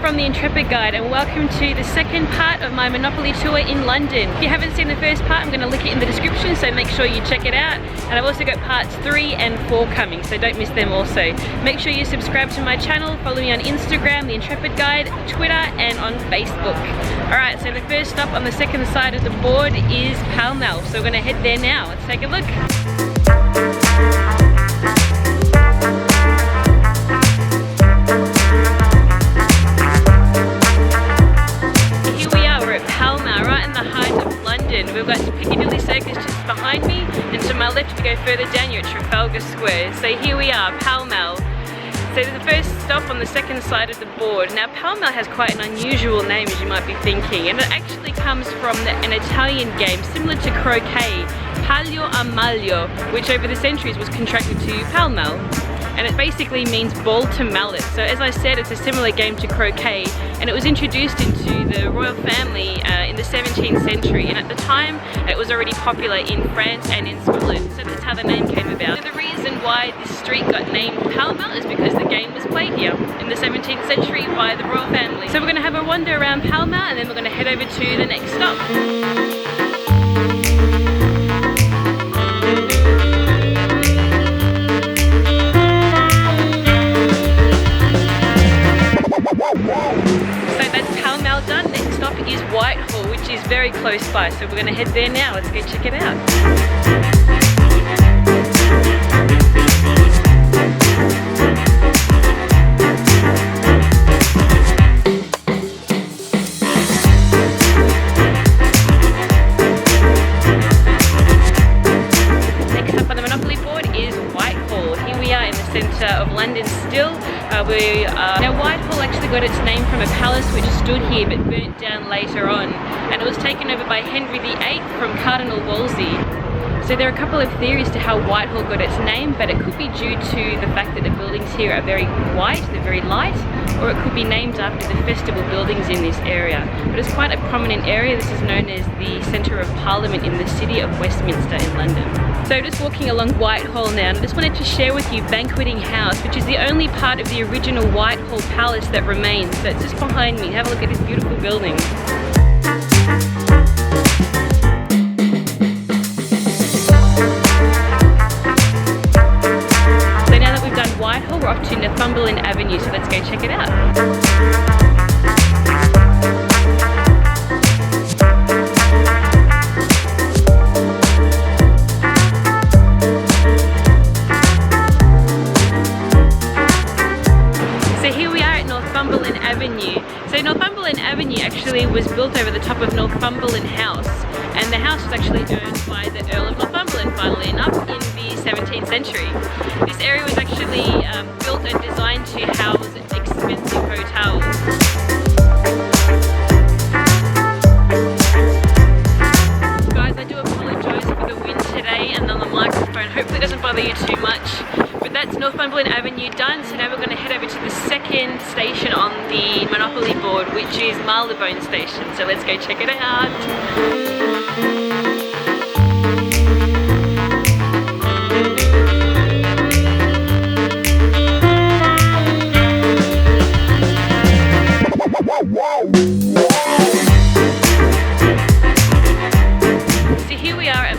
from the Intrepid Guide and welcome to the second part of my Monopoly tour in London. If you haven't seen the first part, I'm going to link it in the description, so make sure you check it out. And I've also got parts 3 and 4 coming, so don't miss them also. Make sure you subscribe to my channel, follow me on Instagram, the Intrepid Guide, Twitter and on Facebook. Alright, so the first stop on the second side of the board is Pall Mall, so we're going to head there now. Let's take a look. We've got Piccadilly Circus just behind me, and to my left we go further down, you're at Trafalgar Square. So here we are, Pall Mall. So the first stop on the second side of the board. Now Pall Mall has quite an unusual name, as you might be thinking, and it actually comes from an Italian game similar to croquet, pallo a maglio, which over the centuries was contracted to Pall Mall. And it basically means ball to mallet. So as I said, it's a similar game to croquet, and it was introduced into the royal family in the 17th century, and at the time it was already popular in France and in Scotland, so that's how the name came about. So the reason why this street got named Pall Mall is because the game was played here in the 17th century by the royal family. So we're going to have a wander around Pall Mall and then we're going to head over to the next stop. Done. Next stop is Whitehall, which is very close by, so we're going to head there now. Let's go check it out. Next up on the Monopoly board is Whitehall. Here we are in the centre of London still. Now Whitehall actually got its name from a palace which stood here but burnt down later on, and it was taken over by Henry VIII from Cardinal Wolsey. So there are a couple of theories to how Whitehall got its name, but it could be due to the fact that the buildings here are very white, they're very light, or it could be named after the festival buildings in this area. But it's quite a prominent area. This is known as the Centre of Parliament in the city of Westminster in London. So just walking along Whitehall now, and I just wanted to share with you Banqueting House, which is the only part of the original Whitehall Palace that remains. So it's just behind me. Have a look at this beautiful building. So now that we've done Whitehall, we're off to Northumberland Avenue, so let's go check it out. Northumberland Avenue. So Northumberland Avenue actually was built over the top of Northumberland House, and the house was actually owned by the Earl of Northumberland, funnily enough, in the 17th century. This area was actually built and designed to house expensive hotels. Guys, I do apologise for the wind today and on the microphone. Hopefully it doesn't bother you too much. But that's Northumberland Avenue done, so now we're going to head over to the second station on the Monopoly board, which is Marylebone Station. So let's go check it out.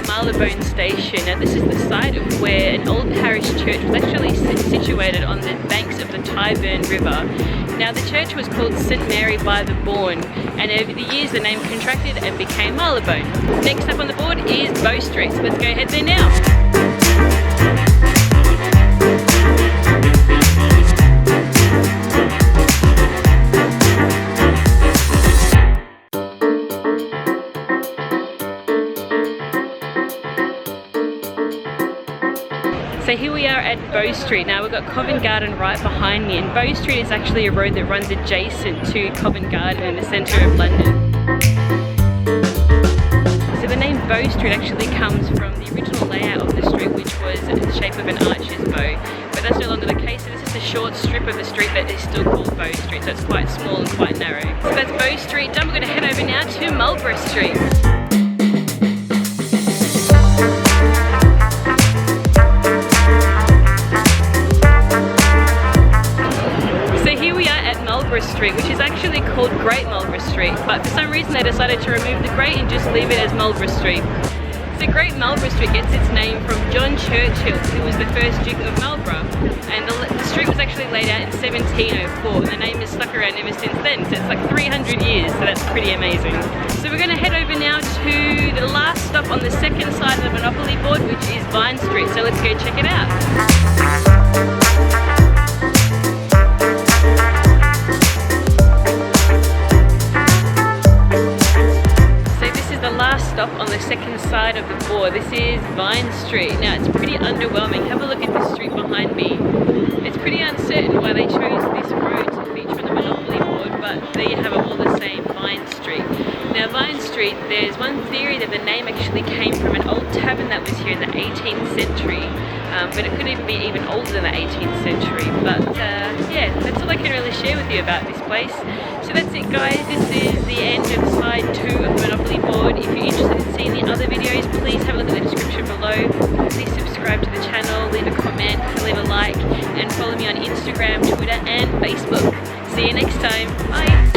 Marylebone Station. Now this is the site of where an old parish church was actually situated on the banks of the Tyburn River. Now the church was called St Mary by the Bourne, and over the years the name contracted and became Marylebone. Next up on the board is Bow Street, so let's go ahead there now. So here we are at Bow Street. Now we've got Covent Garden right behind me, and Bow Street is actually a road that runs adjacent to Covent Garden in the centre of London. So the name Bow Street actually comes from the original layout of the street, which was in the shape of an archer's bow. But that's no longer the case, so this is a short strip of the street that is still called Bow Street, so it's quite small and quite narrow. So that's Bow Street done. We're going to head over now to Marlborough Street. Street, which is actually Marlborough Street, but for some reason they decided to remove the Great and just leave it as Marlborough Street. So Great Marlborough Street gets its name from John Churchill, who was the first Duke of Marlborough, and the street was actually laid out in 1704, and the name has stuck around ever since then, so it's like 300 years, so that's pretty amazing. So we're going to head over now to the last stop on the second side of the Monopoly board, which is Vine Street, so let's go check it out. Stop on the second side of the board. This is Vine Street. Now it's pretty underwhelming. Have a look at the street behind me. It's pretty uncertain why they chose this road to feature on the Monopoly board, but there you have it all the same, Vine Street. Now Vine Street, there's one theory that the name actually came from an old tavern that was here in the 18th century, but it could even be even older than the 18th century. But yeah, that's all I can really share with you about this place. So that's it guys, this is the end of side 2 of the Monopoly board. If you're interested in seeing the other videos, please have a look at the description below. Please subscribe to the channel, leave a comment, leave a like, and follow me on Instagram, Twitter and Facebook. See you next time, bye!